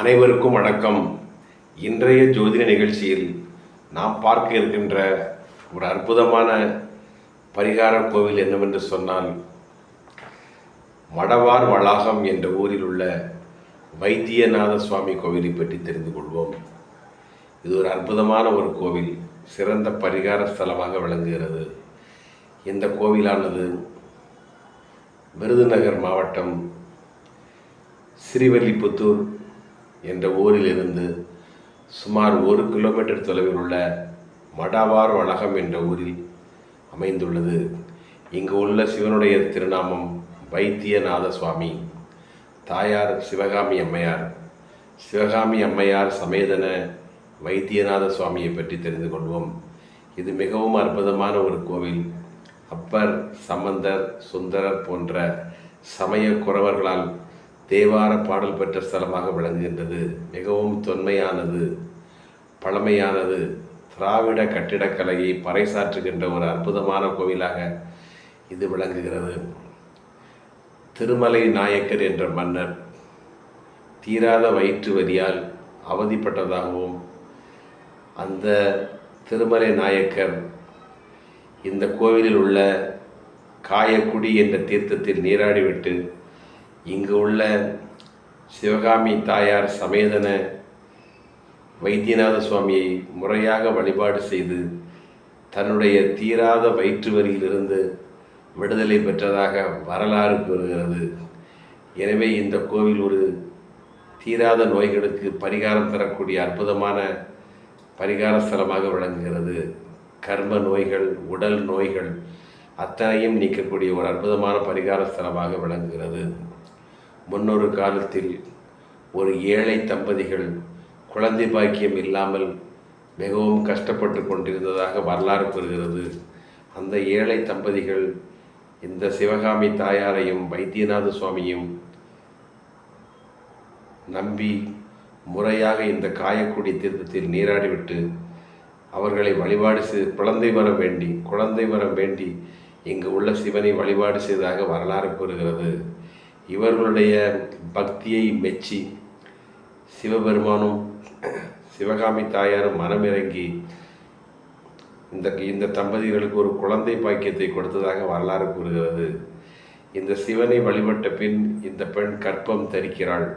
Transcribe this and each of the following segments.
அனைவருக்கும் வணக்கம். இன்றைய ஜோதிட நிகழ்ச்சியில் நாம் பார்க்க இருக்கின்ற ஒரு அற்புதமான பரிகார கோவில் என்னவென்று சொன்னால், மடவார் வளாகம் என்ற ஊரில் உள்ள வைத்தியநாத சுவாமி கோவிலை பற்றி தெரிந்து கொள்வோம். இது ஒரு அற்புதமான ஒரு கோவில், சிறந்த பரிகார ஸ்தலமாக விளங்குகிறது. இந்த கோவிலானது விருதுநகர் மாவட்டம் ஸ்ரீவில்லிபுத்தூர் என்ற ஊரிலிருந்து சுமார் 1 கிலோமீட்டர் தொலைவில் உள்ள மடவார் வளாகம் என்ற ஊரில் அமைந்துள்ளது. இங்கு உள்ள சிவனுடைய திருநாமம் வைத்தியநாத சுவாமி. தாயார் சிவகாமி அம்மையார். சிவகாமி அம்மையார் சமேதன வைத்தியநாத சுவாமியை பற்றி தெரிந்து கொள்வோம். இது மிகவும் அற்புதமான ஒரு கோவில். அப்பர், சம்பந்தர், சுந்தரர் போன்ற சமய குறவர்களால் தேவார பாடல் பெற்ற ஸ்தலமாக விளங்குகின்றது. மிகவும் தொன்மையானது, பழமையானது, திராவிட கட்டிடக்கலையை பறைசாற்றுகின்ற ஒரு அற்புதமான கோவிலாக இது விளங்குகிறது. திருமலை நாயக்கர் என்ற மன்னர் தீராத வயிற்று வலியால் அவதிப்பட்டதாகவும், அந்த திருமலை நாயக்கர் இந்த கோவிலில் உள்ள காயக்குடி என்ற தீர்த்தத்தில் நீராடிவிட்டு இங்கு உள்ள சிவகாமி தாயார் சமேதன வைத்தியநாத சுவாமியை முறையாக வழிபாடு செய்து தன்னுடைய தீராத வயிற்று வலியிலிருந்து விடுதலை பெற்றதாக வரலாறு கூறுகிறது. எனவே இந்த கோவில் ஒரு தீராத நோய்களுக்கு பரிகாரம் தரக்கூடிய அற்புதமான பரிகார ஸ்தலமாக விளங்குகிறது. கர்ம நோய்கள், உடல் நோய்கள் அத்தனையும் நீக்கக்கூடிய ஒரு அற்புதமான பரிகார ஸ்தலமாக விளங்குகிறது. முன்னொரு காலத்தில் ஒரு ஏழை தம்பதிகள் குழந்தை பாக்கியம் இல்லாமல் மிகவும் கஷ்டப்பட்டு கொண்டிருந்ததாக வரலாறு கூறுகிறது. அந்த ஏழை தம்பதிகள் இந்த சிவகாமி தாயாரையும் வைத்தியநாத சுவாமியும் நம்பி முறையாக இந்த காயக்குடி தீர்த்தத்தில் நீராடிவிட்டு அவர்களை வழிபாடு செய்து குழந்தை வரம் வேண்டி இங்கு உள்ள சிவனை வழிபாடு செய்ததாக வரலாறு கூறுகிறது. இவர்களுடைய பக்தியை மெச்சி சிவபெருமானும் சிவகாமி தாயாரும் மனமிறங்கி இந்த தம்பதிகளுக்கு ஒரு குழந்தை பாக்கியத்தை கொடுத்ததாக வரலாறு கூறுகிறது. இந்த சிவனை வழிபட்ட பின் இந்த பெண் கற்பம் தரிக்கிறாள்.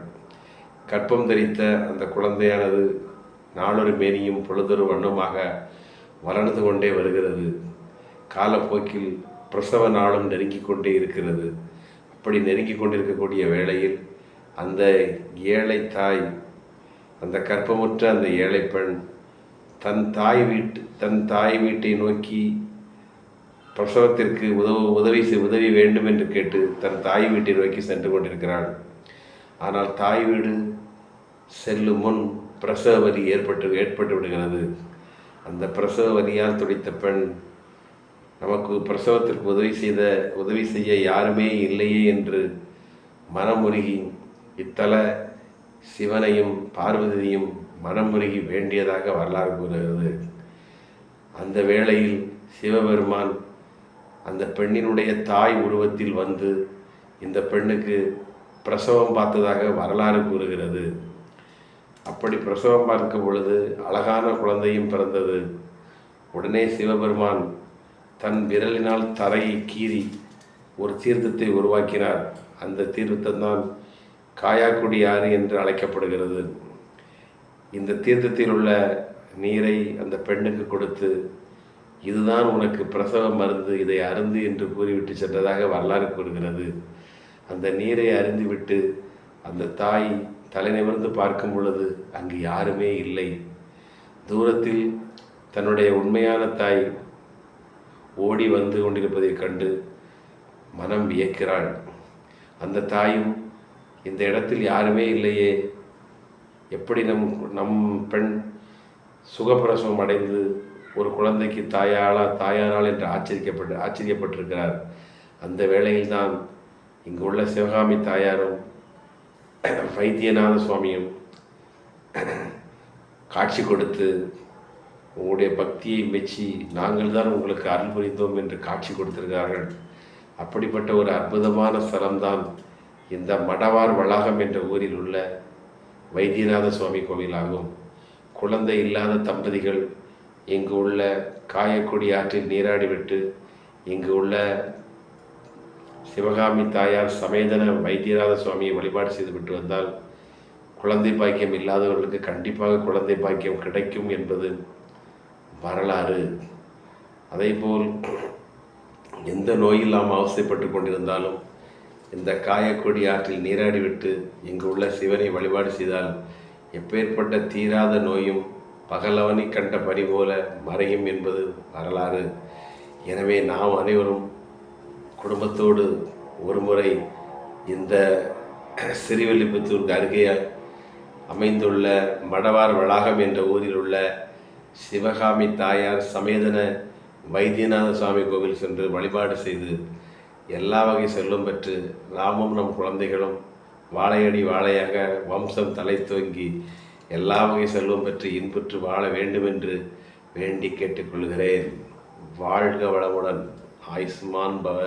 கற்பம் தரித்த அந்த குழந்தையானது நாளொரு மேனியும் பொழுதொரு வண்ணமாக வளர்ந்து கொண்டே வருகிறது. காலப்போக்கில் பிரசவ நாளும் நெருங்கிக் கொண்டே இருக்கிறது. அப்படி நெருங்கி கொண்டிருக்கக்கூடிய வேளையில் அந்த ஏழை தாய், அந்த கற்பமுற்ற அந்த ஏழை பெண் தன் தாய் வீட்டை நோக்கி பிரசவத்திற்கு உதவி வேண்டும் என்று கேட்டு தன் தாய் வீட்டை நோக்கி சென்று கொண்டிருக்கிறாள். ஆனால் தாய் வீடு செல்லும் முன் பிரசவ வலி ஏற்பட்டு விடுகிறது. அந்த பிரசவ வலியால் துடித்த பெண், நமக்கு பிரசவத்திற்கு உதவி செய்ய யாருமே இல்லையே என்று மனமுருகி இத்தல சிவனையும் பார்வதியையும் மனமுருகி வேண்டியதாக வரலாறு கூறுகிறது. அந்த வேளையில் சிவபெருமான் அந்த பெண்ணினுடைய தாய் உருவத்தில் வந்து இந்த பெண்ணுக்கு பிரசவம் பார்த்ததாக வரலாறு கூறுகிறது. அப்படி பிரசவம் பார்க்கும் பொழுது அழகான குழந்தையும் பிறந்தது. உடனே சிவபெருமான் தன் விரலினால் தரையை கீறி ஒரு தீர்த்தத்தை உருவாக்கினார். அந்த தீர்த்தம்தான் காயாக்குடி ஆறு என்று அழைக்கப்படுகிறது. இந்த தீர்த்தத்தில் உள்ள நீரை அந்த பெண்ணுக்கு கொடுத்து, இதுதான் உனக்கு பிரசவ மருந்து, இதை அருந்து என்று கூறிவிட்டு சென்றதாக வரலாறு கூறுகிறது. அந்த நீரை அருந்திவிட்டு அந்த தாய் தலை நிமிர்ந்து பார்க்கும் பொழுது அங்கு யாருமே இல்லை. தூரத்தில் தன்னுடைய உண்மையான தாய் ஓடி வந்து கொண்டிருப்பதைக் கண்டு மனம் வியக்கிறாள். அந்த தாயும், இந்த இடத்தில் யாருமே இல்லையே, எப்படி நம் பெண் சுகப்பிரசவம் அடைந்து ஒரு குழந்தைக்கு தாயாரால் என்று ஆச்சரியப்பட்டிருக்கிறார். அந்த வேளையில்தான் இங்கு உள்ள சிவகாமி தாயாரும் வைத்தியநாத சுவாமியும் காட்சி கொடுத்து உங்களுடைய பக்தியை மெச்சி நாங்கள் தான் உங்களுக்கு அருள் புரிந்தோம் என்று காட்சி கொடுத்திருக்கிறார்கள். அப்படிப்பட்ட ஒரு அற்புதமான ஸ்தலம்தான் இந்த மடவார் வளாகம் என்ற ஊரில் உள்ள வைத்தியநாத சுவாமி கோவிலாகும். குழந்தை இல்லாத தம்பதிகள் இங்கு உள்ள காயக்குடி ஆற்றில் நீராடிவிட்டு இங்கு உள்ள சிவகாமி தாயார் சமேதன வைத்தியநாத சுவாமியை வழிபாடு செய்துவிட்டு வந்தால் குழந்தை பாக்கியம் இல்லாதவர்களுக்கு கண்டிப்பாக குழந்தை பாக்கியம் கிடைக்கும் என்பது வரலாறு. அதேபோல் எந்த நோயில் நாம் அவசைப்பட்டு கொண்டிருந்தாலும் இந்த காயக்கொடி ஆற்றில் நீராடிவிட்டு இங்கு உள்ள சிவனை வழிபாடு செய்தால் எப்பேற்பட்ட தீராத நோயும் பகலவனை கண்ட பனி போல மறையும் என்பது வரலாறு. எனவே நாம் அனைவரும் குடும்பத்தோடு ஒருமுறை இந்த ஸ்ரீவில்லிபுத்தூருக்கு அருகே அமைந்துள்ள மடவார் வளாகம் என்ற ஊரில் உள்ள சிவகாமி தாயார் சமேதன வைத்தியநாத சுவாமி கோவில் சென்று வழிபாடு செய்து எல்லா வகை செல்வம் பெற்று நாமும் நம் குழந்தைகளும் வாழையடி வாழையாக வம்சம் தலை துவங்கி எல்லா வகை செல்வம் பெற்று இன்புற்று வாழ வேண்டுமென்று வேண்டி கேட்டுக்கொள்கிறேன். வாழ்க வளமுடன். ஆயுஷ்மான் பவ.